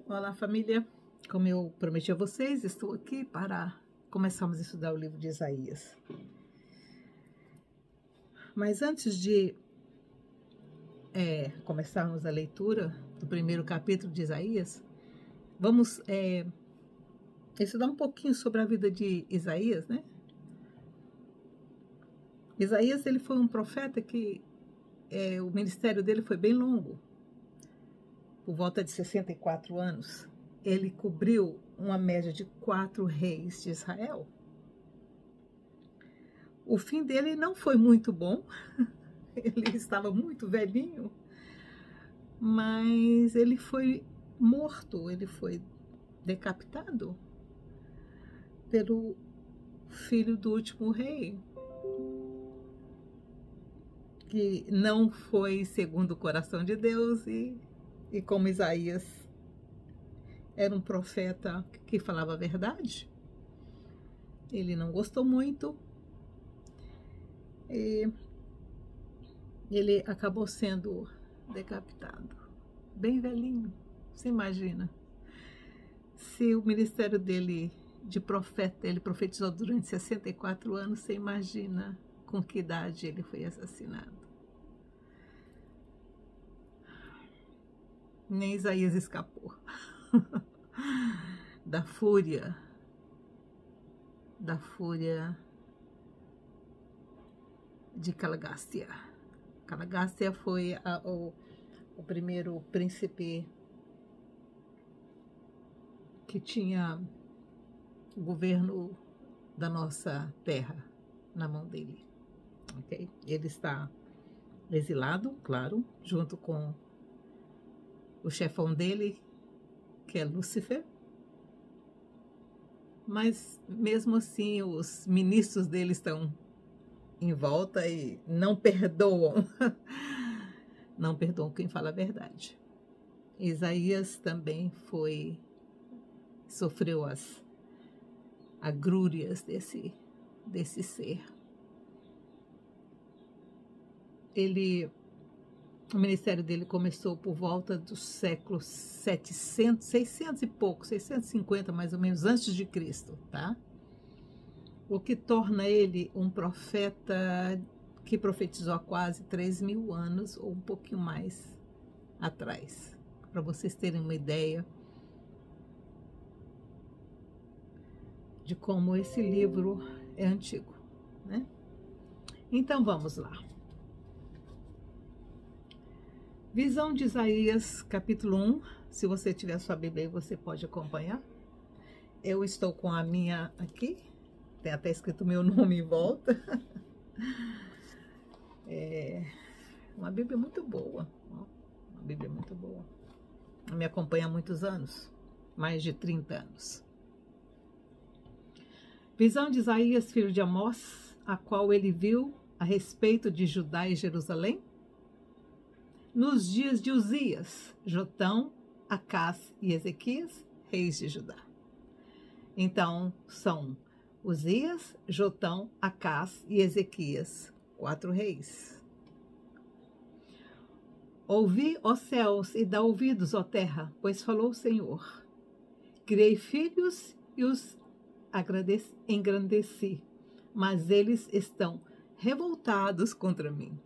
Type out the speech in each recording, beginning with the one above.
Olá, família. Como eu prometi a vocês, estou aqui para começarmos a estudar o livro de Isaías. Mas antes de começarmos a leitura do primeiro capítulo de Isaías, vamos estudar um pouquinho sobre a vida de Isaías, né? Isaías, ele foi um profeta que o ministério dele foi bem longo, por volta de 64 anos. Ele cobriu uma média de 4 reis de Israel. O fim dele não foi muito bom, ele estava muito velhinho, mas ele foi morto, ele foi decapitado pelo filho do último rei, que não foi segundo o coração de Deus, e como Isaías era um profeta que falava a verdade, ele não gostou muito e ele acabou sendo decapitado, bem velhinho. Você imagina, se o ministério dele de profeta, ele profetizou durante 64 anos, você imagina com que idade ele foi assassinado. Nem Isaías escapou da fúria de Calegácia. Calegácia foi o primeiro príncipe que tinha o governo da nossa terra na mão dele. Okay? Ele está exilado, claro, junto com o chefão dele, que é Lúcifer. Mas mesmo assim os ministros dele estão em volta e não perdoam. Não perdoam quem fala a verdade. Isaías também sofreu as agrúrias desse ser. O ministério dele começou por volta dos séculos 600 e pouco, 650 mais ou menos, antes de Cristo, tá? O que torna ele um profeta que profetizou há quase 3.000 anos, ou um pouquinho mais atrás, para vocês terem uma ideia de como esse livro é antigo, né? Então vamos lá. Visão de Isaías, capítulo 1. Se você tiver sua Bíblia aí, você pode acompanhar. Eu estou com a minha aqui. Tem até escrito meu nome em volta. É uma Bíblia muito boa. Uma Bíblia muito boa. Me acompanha há muitos anos. Mais de 30 anos. Visão de Isaías, filho de Amós, a qual ele viu a respeito de Judá e Jerusalém, nos dias de Uzias, Jotão, Acás e Ezequias, reis de Judá. Então, são Uzias, Jotão, Acás e Ezequias, 4 reis. Ouvi, ó céus, e dá ouvidos, ó terra, pois falou o Senhor. Criei filhos e os engrandeci, mas eles estão revoltados contra mim.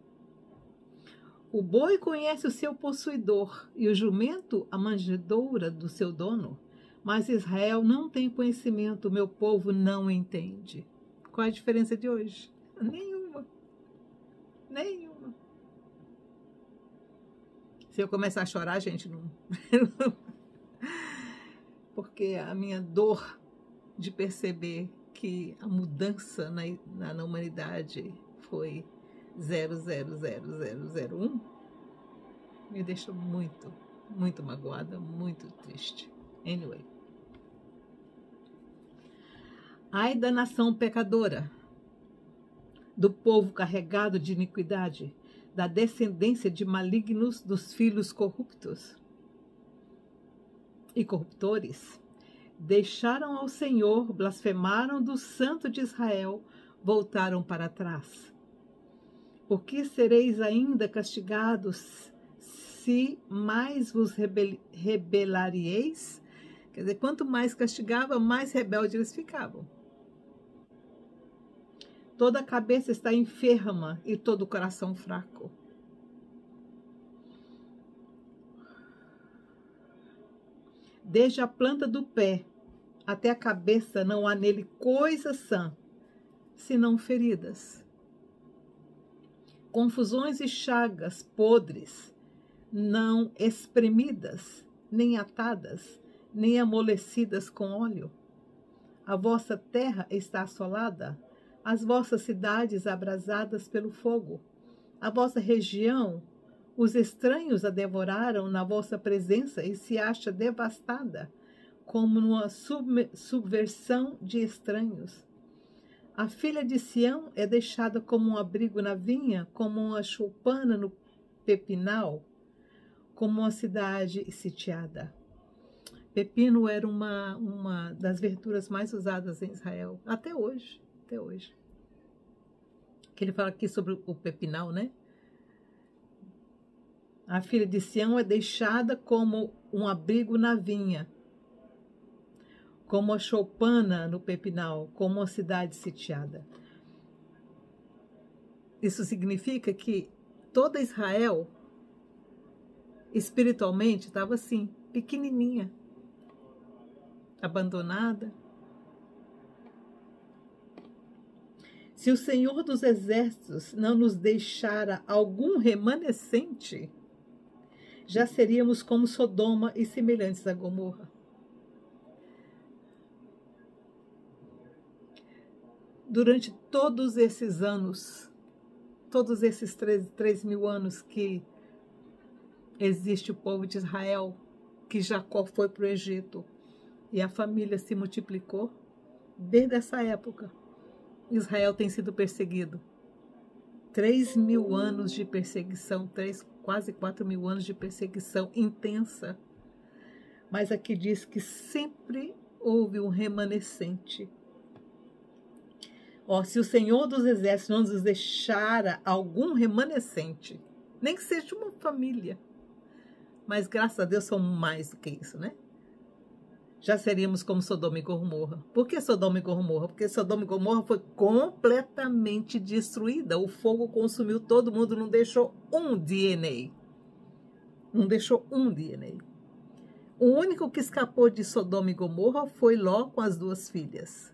O boi conhece o seu possuidor e o jumento a manjedoura do seu dono, mas Israel não tem conhecimento, o meu povo não entende. Qual a diferença de hoje? Nenhuma. Nenhuma. Se eu começar a chorar, gente, não... Porque a minha dor de perceber que a mudança na humanidade foi 0,00001 me deixou muito, muito magoada, muito triste. Anyway. Ai da nação pecadora, do povo carregado de iniquidade, da descendência de malignos, dos filhos corruptos e corruptores. Deixaram ao Senhor, blasfemaram do Santo de Israel, voltaram para trás. Por que sereis ainda castigados, se mais vos rebelaríeis, quer dizer, quanto mais castigava, mais rebeldes eles ficavam. Toda a cabeça está enferma e todo o coração fraco. Desde a planta do pé até a cabeça não há nele coisa sã, senão feridas. Confusões e chagas podres, não espremidas, nem atadas, nem amolecidas com óleo. A vossa terra está assolada, as vossas cidades abrasadas pelo fogo. A vossa região, os estranhos a devoraram na vossa presença e se acha devastada, como numa subversão de estranhos. A filha de Sião é deixada como um abrigo na vinha, como uma choupana no pepinal, como uma cidade sitiada. Pepino era uma das verduras mais usadas em Israel, até hoje, até hoje. Que ele fala aqui sobre o pepinal, né? A filha de Sião é deixada como um abrigo na vinha, como a choupana no pepinal, como uma cidade sitiada. Isso significa que toda Israel, espiritualmente, estava assim, pequenininha, abandonada. Se o Senhor dos Exércitos não nos deixara algum remanescente, já seríamos como Sodoma e semelhantes a Gomorra. Durante todos esses anos, todos esses 3.000 anos que existe o povo de Israel, que Jacó foi para o Egito e a família se multiplicou, desde essa época, Israel tem sido perseguido. 3.000 anos de perseguição, quase 4.000 anos de perseguição intensa. Mas aqui diz que sempre houve um remanescente. Se o Senhor dos Exércitos não nos deixara algum remanescente, nem que seja uma família, mas graças a Deus são mais do que isso, né? Já seríamos como Sodoma e Gomorra. Por que Sodoma e Gomorra? Porque Sodoma e Gomorra foi completamente destruída. O fogo consumiu todo mundo, não deixou um DNA. Não deixou um DNA. O único que escapou de Sodoma e Gomorra foi Ló com as 2 filhas.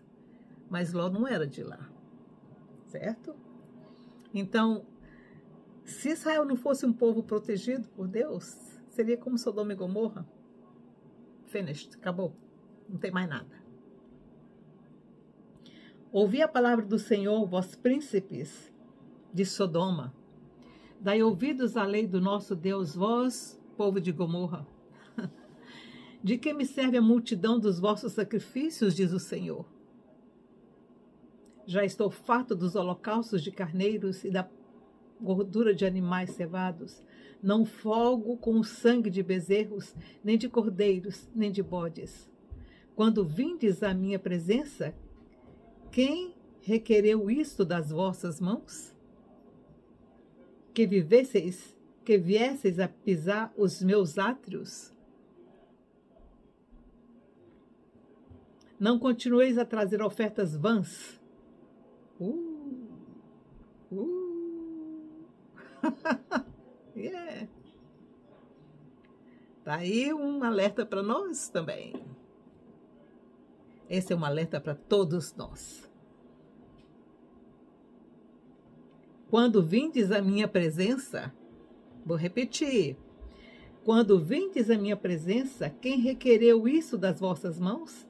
Mas Ló não era de lá, certo? Então, se Israel não fosse um povo protegido por Deus, seria como Sodoma e Gomorra. Finished, acabou, não tem mais nada. Ouvi a palavra do Senhor, vós príncipes de Sodoma. Dai ouvidos à lei do nosso Deus, vós, povo de Gomorra. De que me serve a multidão dos vossos sacrifícios, diz o Senhor? Já estou farto dos holocaustos de carneiros e da gordura de animais cevados. Não folgo com o sangue de bezerros, nem de cordeiros, nem de bodes. Quando vindes à minha presença, quem requereu isto das vossas mãos? Que viesseis a pisar os meus átrios? Não continueis a trazer ofertas vãs. Yeah. Tá aí um alerta para nós também. Esse é um alerta para todos nós. Quando vindes à minha presença, vou repetir. Quando vindes à minha presença, quem requereu isso das vossas mãos?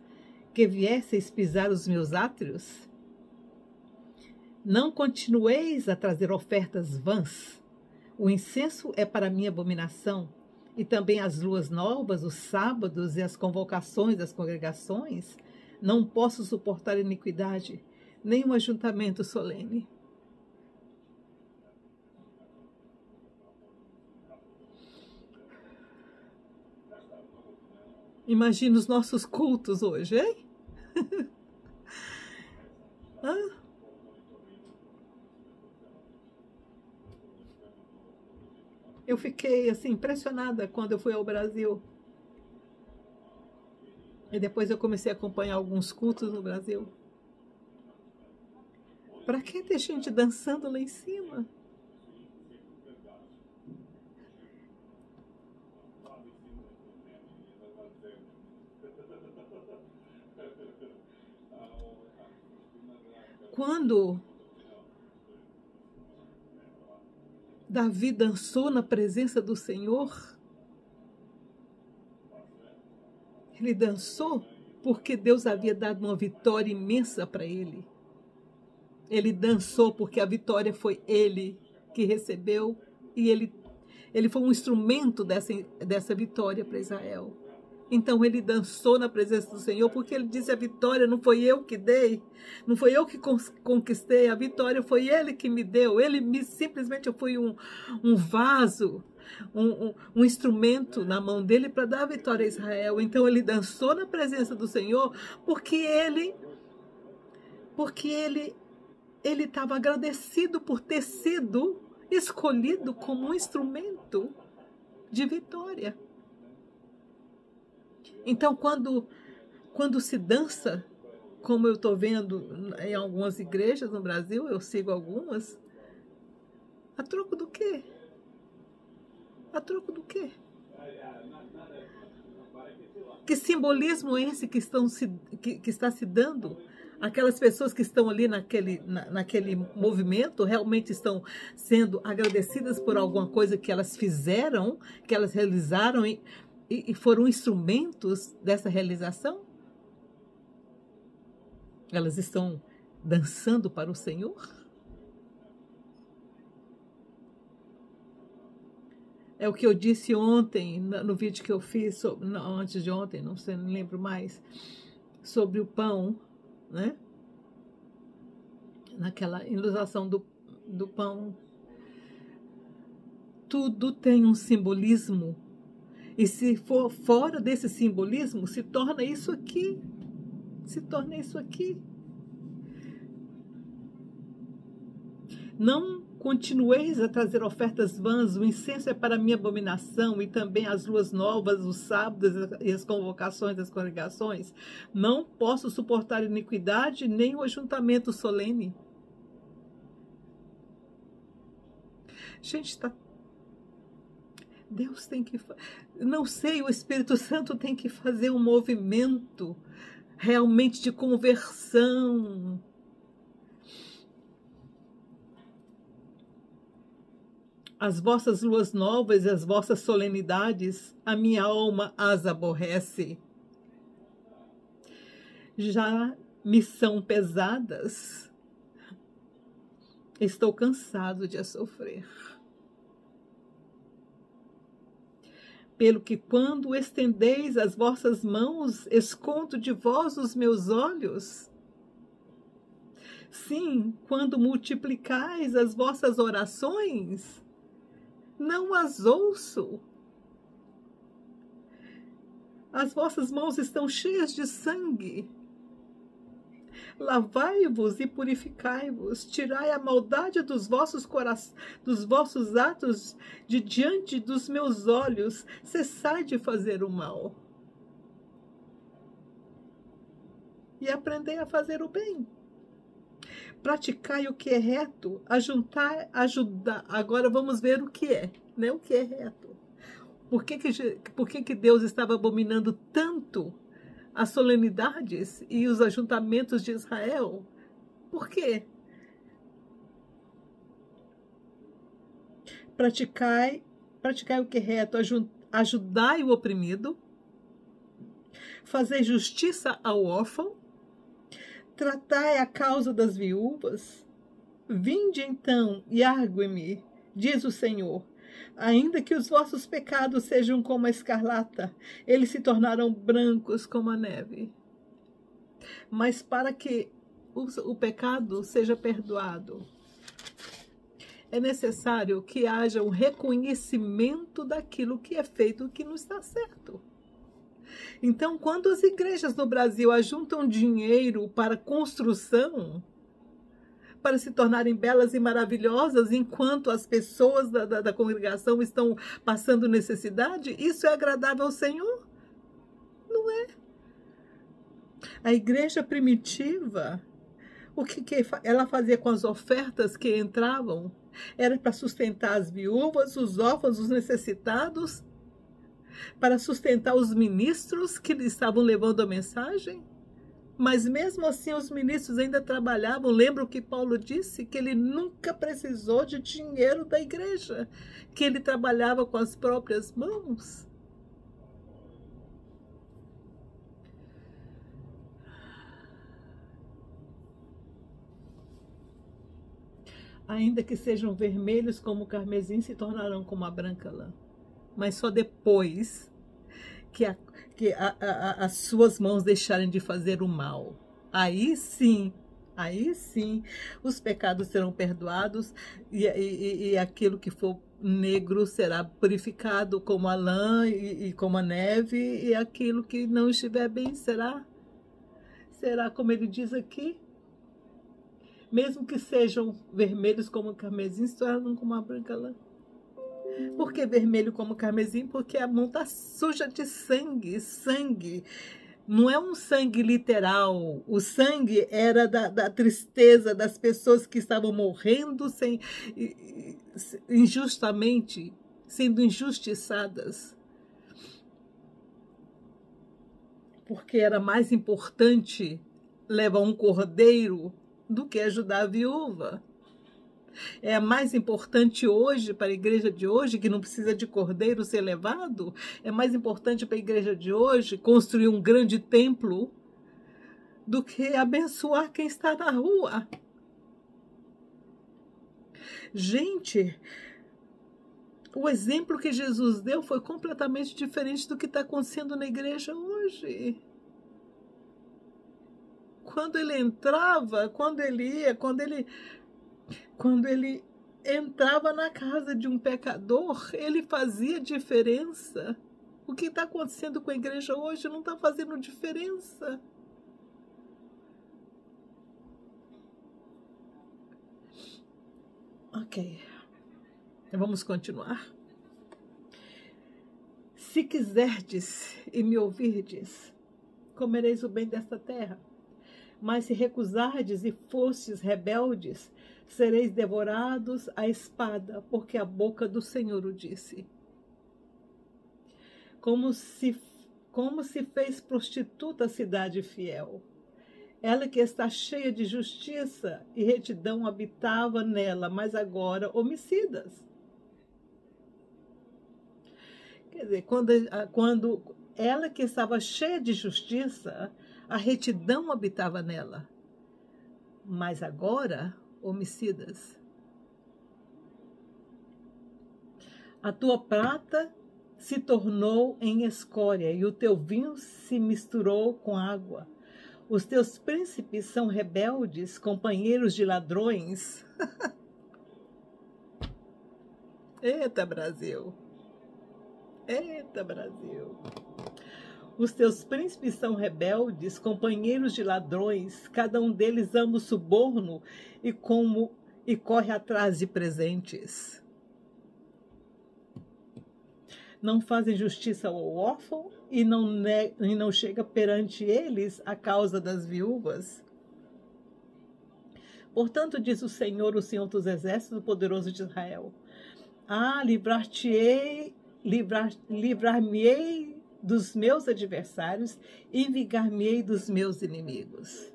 Que viesseis pisar os meus átrios? Não continueis a trazer ofertas vãs. O incenso é para minha abominação, e também as luas novas, os sábados e as convocações das congregações. Não posso suportar iniquidade, nem um ajuntamento solene. Imagina os nossos cultos hoje, hein? Eu fiquei assim impressionada quando eu fui ao Brasil. E depois eu comecei a acompanhar alguns cultos no Brasil. Para que ter gente dançando lá em cima? Quando Davi dançou na presença do Senhor, ele dançou porque Deus havia dado uma vitória imensa para ele. Ele dançou porque a vitória foi ele que recebeu e ele foi um instrumento dessa vitória para Israel. Então ele dançou na presença do Senhor porque ele disse: a vitória não foi eu que dei, não foi eu que conquistei, a vitória foi ele que me deu. Simplesmente eu fui um vaso, um instrumento na mão dele para dar a vitória a Israel. Então ele dançou na presença do Senhor porque ele estava agradecido por ter sido escolhido como um instrumento de vitória. Então, quando se dança, como eu estou vendo em algumas igrejas no Brasil, eu sigo algumas, a troco do quê? A troco do quê? Que simbolismo é esse que está se dando? Aquelas pessoas que estão ali naquele movimento realmente estão sendo agradecidas por alguma coisa que elas fizeram, que elas realizaram e foram instrumentos dessa realização? Elas estão dançando para o Senhor? É o que eu disse ontem, no vídeo que eu fiz, antes de ontem, não sei, não lembro mais, sobre o pão, né? Naquela ilustração do pão. Tudo tem um simbolismo. E se for fora desse simbolismo, se torna isso aqui. Se torna isso aqui. Não continueis a trazer ofertas vãs, o incenso é para minha abominação, e também as luas novas, os sábados e as convocações das congregações. Não posso suportar iniquidade, nem o ajuntamento solene. Gente, Deus tem que... Não sei, o Espírito Santo tem que fazer um movimento realmente de conversão. As vossas luas novas e as vossas solenidades, a minha alma as aborrece. Já me são pesadas. Estou cansado de as sofrer. Pelo que quando estendeis as vossas mãos, escondo de vós os meus olhos. Sim, quando multiplicais as vossas orações, não as ouço. As vossas mãos estão cheias de sangue. Lavai-vos e purificai-vos, tirai a maldade dos vossos atos de diante dos meus olhos, cessai de fazer o mal. E aprendei a fazer o bem. Praticai o que é reto, ajudar. Agora vamos ver o que é, né? O que é reto. Por que Deus estava abominando tanto as solenidades e os ajuntamentos de Israel? Por quê? Praticai o que é reto, ajudai o oprimido, fazei justiça ao órfão, tratai a causa das viúvas. Vinde então e argue-me, diz o Senhor. Ainda que os vossos pecados sejam como a escarlata, eles se tornarão brancos como a neve. Mas para que o pecado seja perdoado, é necessário que haja um reconhecimento daquilo que é feito que não está certo. Então, quando as igrejas no Brasil ajuntam dinheiro para construção, para se tornarem belas e maravilhosas enquanto as pessoas da congregação estão passando necessidade? Isso é agradável ao Senhor? Não é. A igreja primitiva, o que ela fazia com as ofertas que entravam? Era para sustentar as viúvas, os órfãos, os necessitados, para sustentar os ministros que estavam levando a mensagem. Mas mesmo assim os ministros ainda trabalhavam. Lembra o que Paulo disse? Que ele nunca precisou de dinheiro da igreja, que ele trabalhava com as próprias mãos. Ainda que sejam vermelhos como o carmesim, se tornarão como a branca lã. Mas só depois que as suas mãos deixarem de fazer o mal. Aí sim, os pecados serão perdoados e aquilo que for negro será purificado como a lã e como a neve, e aquilo que não estiver bem será como ele diz aqui. Mesmo que sejam vermelhos como o carmesim, se tornam como a branca lã. Por que vermelho como carmesim? Porque a mão está suja de sangue. Sangue não é um sangue literal. O sangue era da tristeza das pessoas que estavam morrendo injustamente, sendo injustiçadas. Porque era mais importante levar um cordeiro do que ajudar a viúva. É mais importante hoje, para a igreja de hoje, que não precisa de cordeiro ser levado, é mais importante para a igreja de hoje construir um grande templo do que abençoar quem está na rua. Gente, o exemplo que Jesus deu foi completamente diferente do que está acontecendo na igreja hoje. Quando ele entrava, quando ele ia, quando ele entrava na casa de um pecador, ele fazia diferença. O que está acontecendo com a igreja hoje não está fazendo diferença. Ok, então vamos continuar. Se quiserdes e me ouvirdes, comereis o bem desta terra. Mas se recusardes e fostes rebeldes, sereis devorados à espada, porque a boca do Senhor o disse. Como se fez prostituta a cidade fiel. Ela que está cheia de justiça e retidão habitava nela, mas agora homicidas. Quer dizer, quando ela que estava cheia de justiça, a retidão habitava nela, mas agora homicidas. A tua prata se tornou em escória e o teu vinho se misturou com água. Os teus príncipes são rebeldes, companheiros de ladrões. Eita, Brasil! Eita, Brasil! Os teus príncipes são rebeldes, companheiros de ladrões, cada um deles ama o suborno e corre atrás de presentes. Não fazem justiça ao órfão e não chega perante eles a causa das viúvas. Portanto, diz o Senhor dos exércitos, o poderoso de Israel: livrar-me-ei dos meus adversários e vingar-me-ei dos meus inimigos.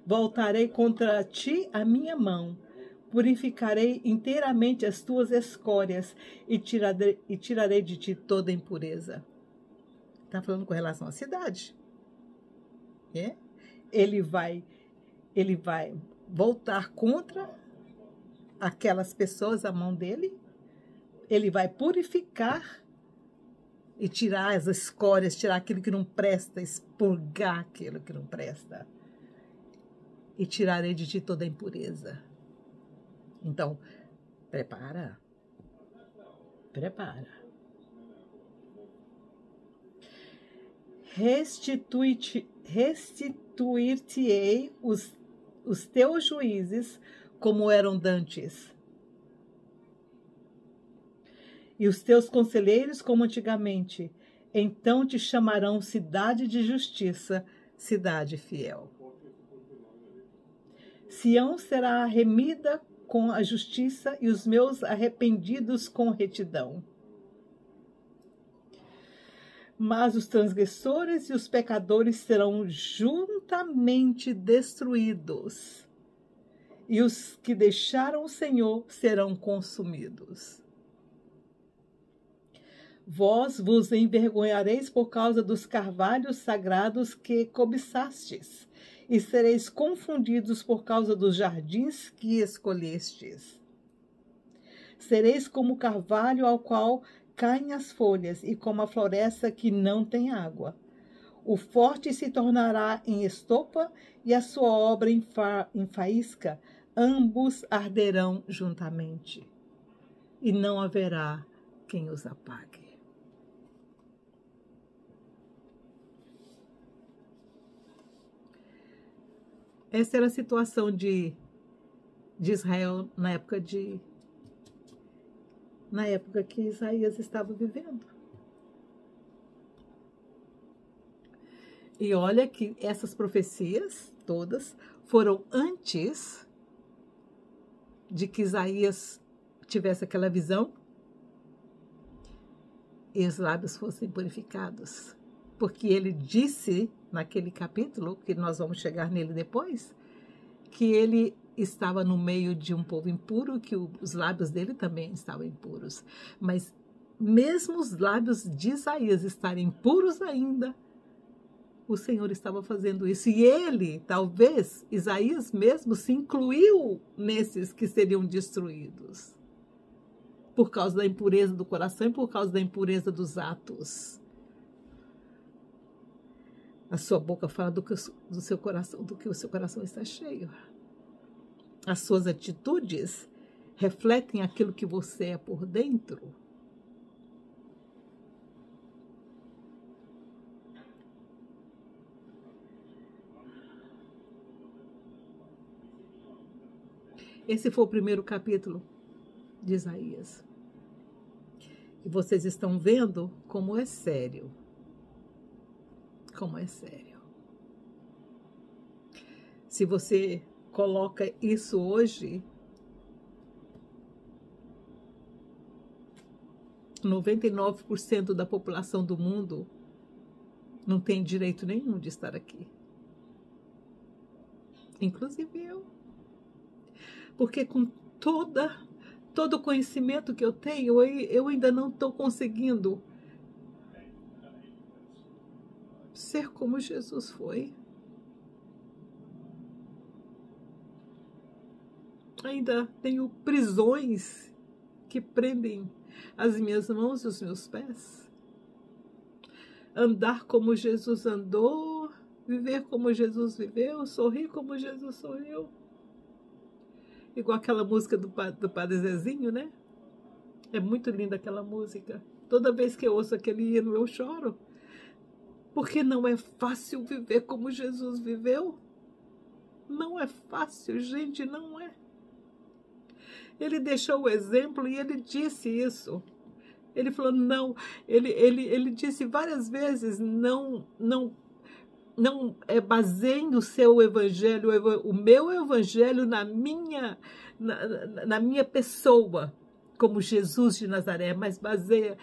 Voltarei contra ti a minha mão, purificarei inteiramente as tuas escórias e tirarei de ti toda impureza. Está falando com relação à cidade. É? Ele vai voltar contra aquelas pessoas, a mão dele. Ele vai purificar e tirar as escórias, tirar aquilo que não presta, expurgar aquilo que não presta. E tirarei de ti toda a impureza. Então, prepara. Restituir-te-ei os os teus juízes como eram dantes, e os teus conselheiros como antigamente. Então te chamarão cidade de justiça, cidade fiel. Sião será remida com a justiça e os meus arrependidos com retidão. Mas os transgressores e os pecadores serão juntamente destruídos, e os que deixaram o Senhor serão consumidos. Vós vos envergonhareis por causa dos carvalhos sagrados que cobiçastes, e sereis confundidos por causa dos jardins que escolhestes. Sereis como o carvalho ao qual caem as folhas, e como a floresta que não tem água. O forte se tornará em estopa, e a sua obra em faísca. Ambos arderão juntamente, e não haverá quem os apague. Essa era a situação de Israel na época que Isaías estava vivendo. E olha que essas profecias todas foram antes de que Isaías tivesse aquela visão e os lábios fossem purificados. Porque ele disse naquele capítulo, que nós vamos chegar nele depois, que ele estava no meio de um povo impuro, que os lábios dele também estavam impuros. Mas mesmo os lábios de Isaías estarem puros ainda, o Senhor estava fazendo isso. E ele, talvez, Isaías mesmo, se incluiu nesses que seriam destruídos. Por causa da impureza do coração e por causa da impureza dos atos. A sua boca fala do que o seu coração está cheio. As suas atitudes refletem aquilo que você é por dentro. Esse foi o primeiro capítulo de Isaías. E vocês estão vendo como é sério. Como é sério. Se você coloca isso hoje, 99% da população do mundo não tem direito nenhum de estar aqui. Inclusive eu. Porque com todo o conhecimento que eu tenho, eu ainda não estou conseguindo ser como Jesus foi. Ainda tenho prisões que prendem as minhas mãos e os meus pés. Andar como Jesus andou, viver como Jesus viveu, sorrir como Jesus sorriu. Igual aquela música do Padre Zezinho, né? É muito linda aquela música. Toda vez que eu ouço aquele hino, eu choro. Porque não é fácil viver como Jesus viveu. Não é fácil, gente, não é. Ele deixou o exemplo e ele disse isso. Ele falou, não, ele disse várias vezes, não baseiem o seu evangelho, o meu evangelho na minha pessoa, como Jesus de Nazaré, mas baseia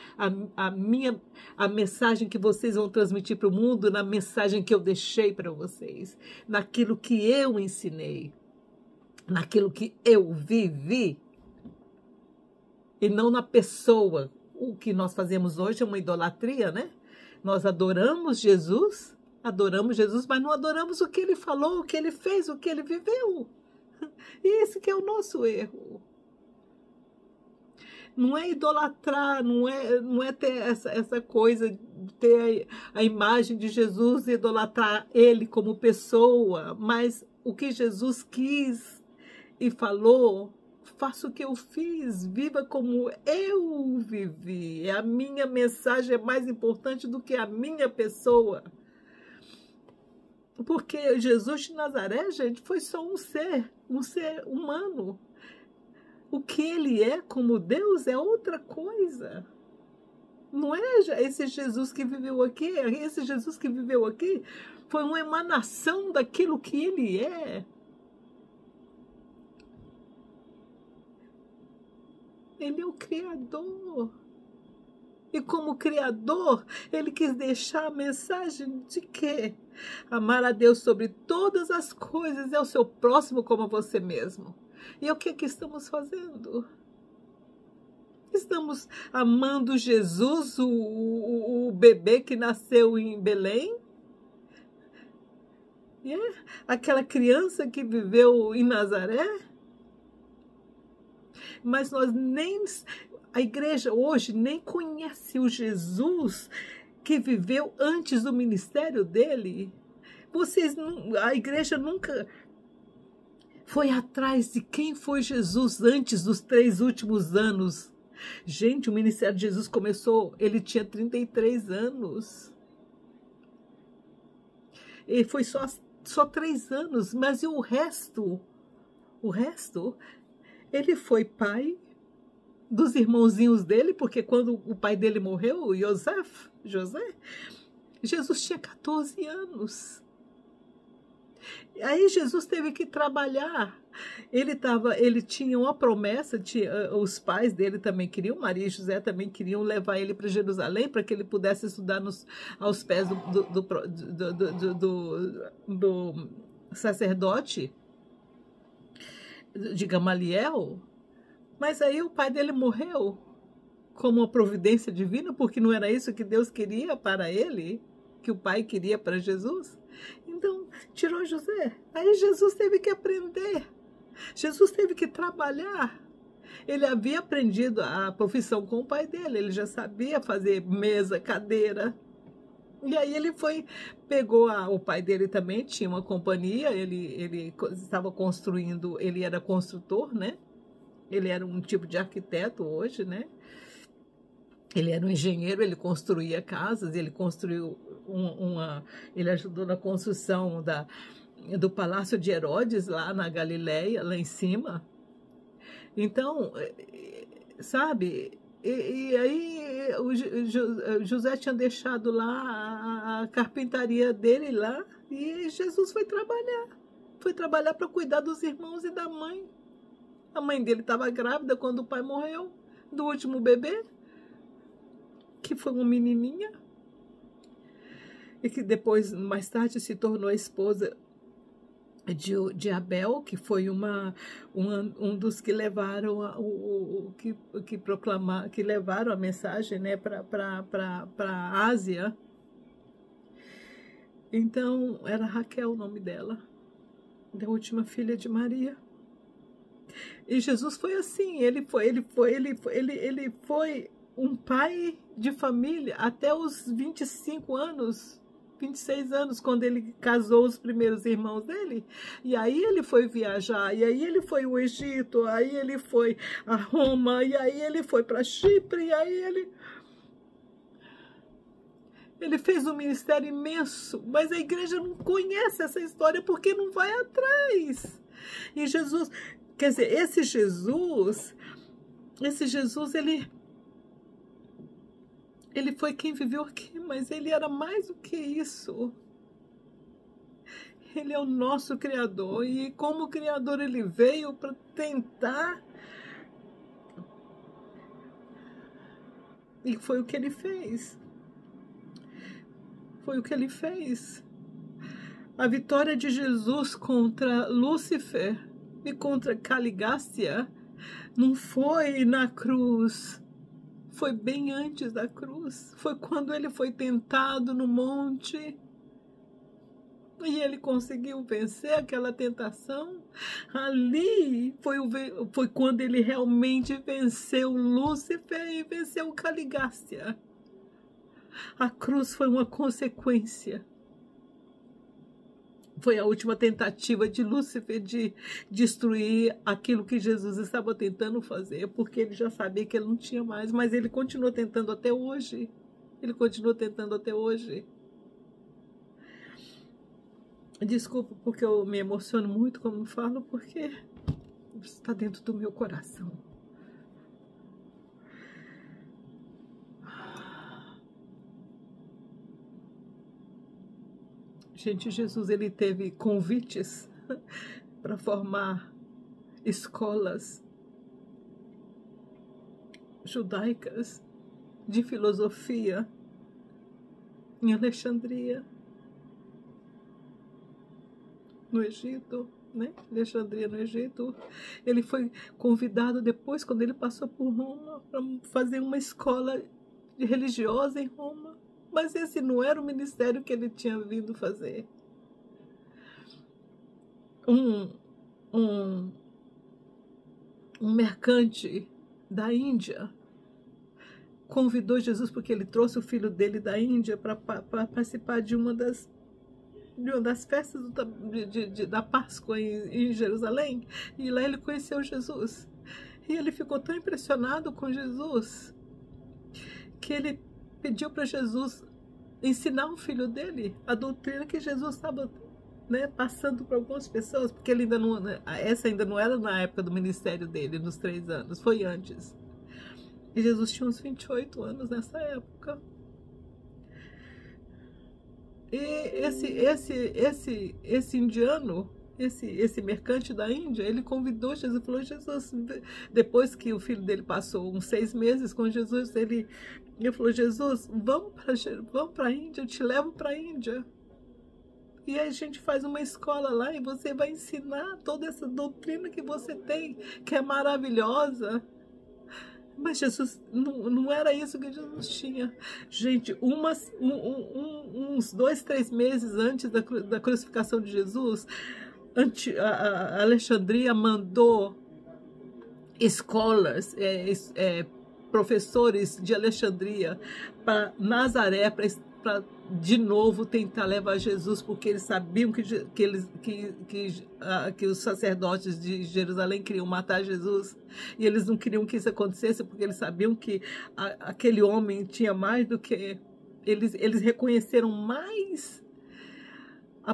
a mensagem que vocês vão transmitir para o mundo, na mensagem que eu deixei para vocês, naquilo que eu ensinei, naquilo que eu vivi, e não na pessoa. O que nós fazemos hoje é uma idolatria, né? Nós adoramos Jesus, mas não adoramos o que ele falou, o que ele fez, o que ele viveu. E esse que é o nosso erro. Não é idolatrar, não é ter essa coisa de ter a imagem de Jesus e idolatrar ele como pessoa, mas o que Jesus quis e falou, faça o que eu fiz, viva como eu vivi. A minha mensagem é mais importante do que a minha pessoa. Porque Jesus de Nazaré, gente, foi só um ser humano. O que ele é como Deus é outra coisa. Não é esse Jesus que viveu aqui. Esse Jesus que viveu aqui foi uma emanação daquilo que ele é. Ele é o Criador. E como Criador, ele quis deixar a mensagem de quê? Amar a Deus sobre todas as coisas e ao seu próximo como a você mesmo. E é o que estamos fazendo? Estamos amando Jesus, o bebê que nasceu em Belém? Aquela criança que viveu em Nazaré? Mas nós nem... A igreja hoje nem conhece o Jesus que viveu antes do ministério dele. A igreja nunca foi atrás de quem foi Jesus antes dos 3 últimos anos. Gente, o ministério de Jesus começou, ele tinha 33 anos. E foi só 3 anos, mas e o resto? O resto, ele foi pai dos irmãozinhos dele, porque quando o pai dele morreu, o José, Jesus tinha 14 anos. Aí Jesus teve que trabalhar. Ele tinha uma promessa, os pais dele também queriam, Maria e José também queriam levar ele para Jerusalém para que ele pudesse estudar aos pés do sacerdote de Gamaliel. Mas aí o pai dele morreu como uma providência divina, porque não era isso que Deus queria para ele, que o pai queria para Jesus. Então, tirou José. Aí Jesus teve que aprender. Jesus teve que trabalhar. Ele havia aprendido a profissão com o pai dele. Ele já sabia fazer mesa, cadeira. E aí ele pegou o pai dele também, tinha uma companhia, ele estava construindo, ele era construtor, né? Ele era um tipo de arquiteto hoje, né? Ele era um engenheiro, ele construía casas, ele construiu ele ajudou na construção do Palácio de Herodes, lá na Galileia, lá em cima. Então, sabe, e aí o José tinha deixado lá a carpintaria dele lá, e Jesus foi trabalhar para cuidar dos irmãos e da mãe. A mãe dele estava grávida quando o pai morreu, do último bebê, que foi uma menininha, e que depois, mais tarde, se tornou a esposa de Abel, que foi um dos que levaram que levaram a mensagem, né, para a Ásia. Então, era Raquel o nome dela, da última filha de Maria. E Jesus foi assim, ele foi um pai de família até os 25 anos, 26 anos, quando ele casou os primeiros irmãos dele. E aí ele foi viajar, e aí ele foi ao Egito, aí ele foi a Roma, e aí ele foi para Chipre, e aí ele fez um ministério imenso, mas a igreja não conhece essa história porque não vai atrás. E Jesus... Quer dizer, esse Jesus, ele foi quem viveu aqui, mas ele era mais do que isso. Ele é o nosso Criador, e como Criador ele veio para tentar, e foi o que ele fez. Foi o que ele fez. A vitória de Jesus contra Lúcifer e contra Caligácia não foi na cruz, foi bem antes da cruz. Foi quando ele foi tentado no monte e ele conseguiu vencer aquela tentação. Ali foi quando ele realmente venceu Lúcifer e venceu Caligácia. A cruz foi uma consequência. Foi a última tentativa de Lúcifer de destruir aquilo que Jesus estava tentando fazer, porque ele já sabia que ele não tinha mais, mas ele continua tentando até hoje. Ele continua tentando até hoje. Desculpa porque eu me emociono muito quando falo, porque está dentro do meu coração. Gente, Jesus, ele teve convites para formar escolas judaicas de filosofia em Alexandria, no Egito, né? Alexandria, no Egito. Ele foi convidado depois, quando ele passou por Roma, para fazer uma escola religiosa em Roma. Mas esse não era o ministério que ele tinha vindo fazer. Um mercante da Índia convidou Jesus porque ele trouxe o filho dele da Índia para participar de uma das festas da Páscoa em Jerusalém, e lá ele conheceu Jesus. E ele ficou tão impressionado com Jesus que ele pediu para Jesus ensinar o filho dele a doutrina que Jesus estava, né, passando para algumas pessoas, porque ele ainda não, essa ainda não era na época do ministério dele, nos 3 anos, foi antes. E Jesus tinha uns 28 anos nessa época. E esse indiano, esse mercante da Índia, ele convidou Jesus, falou: Jesus, depois que o filho dele passou uns 6 meses com Jesus, ele falou: Jesus, vamos para a Índia, eu te levo para a Índia. E aí a gente faz uma escola lá e você vai ensinar toda essa doutrina que você tem, que é maravilhosa. Mas Jesus, não era isso que Jesus tinha. Gente, uns 2, 3 meses antes da crucificação de Jesus, a Alexandria mandou escolas, professores de Alexandria para Nazaré, para de novo tentar levar Jesus, porque eles sabiam que os sacerdotes de Jerusalém queriam matar Jesus, e eles não queriam que isso acontecesse, porque eles sabiam que aquele homem tinha mais do que... Eles reconheceram mais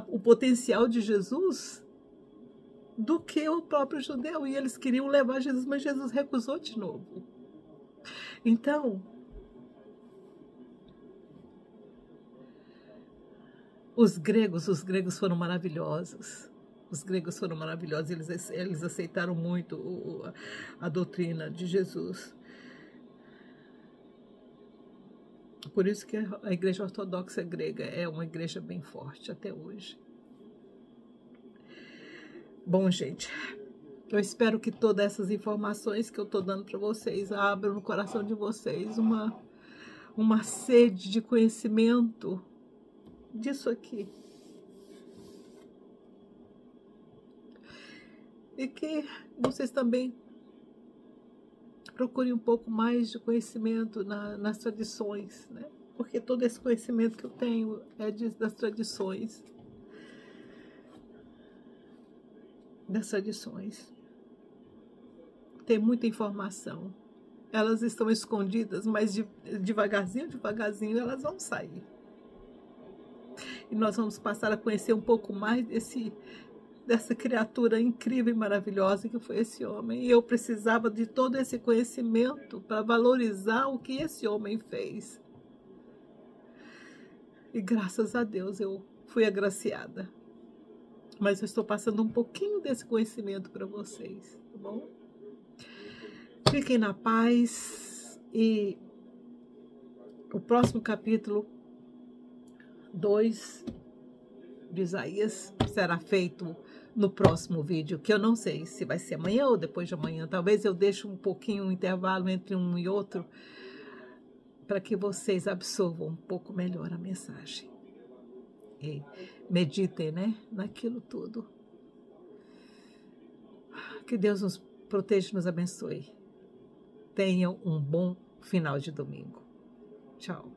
o potencial de Jesus do que o próprio judeu, e eles queriam levar Jesus, mas Jesus recusou de novo. Então, os gregos foram maravilhosos. Os gregos foram maravilhosos, eles aceitaram muito a doutrina de Jesus. Por isso que a igreja ortodoxa grega é uma igreja bem forte até hoje. Bom, gente, eu espero que todas essas informações que eu estou dando para vocês abram no coração de vocês uma sede de conhecimento disso aqui. E que vocês também procurem um pouco mais de conhecimento nas tradições, né? Porque todo esse conhecimento que eu tenho é das tradições. Das tradições. Tem muita informação. Elas estão escondidas, mas devagarzinho elas vão sair. E nós vamos passar a conhecer um pouco mais dessa criatura incrível e maravilhosa que foi esse homem. E eu precisava de todo esse conhecimento para valorizar o que esse homem fez. E graças a Deus eu fui agraciada. Mas eu estou passando um pouquinho desse conhecimento para vocês, tá bom? Fiquem na paz, e o próximo capítulo 2 de Isaías será feito no próximo vídeo, que eu não sei se vai ser amanhã ou depois de amanhã. Talvez eu deixe um pouquinho um intervalo entre um e outro para que vocês absorvam um pouco melhor a mensagem. E meditem, né, naquilo tudo. Que Deus nos proteja e nos abençoe. Tenham um bom final de domingo. Tchau.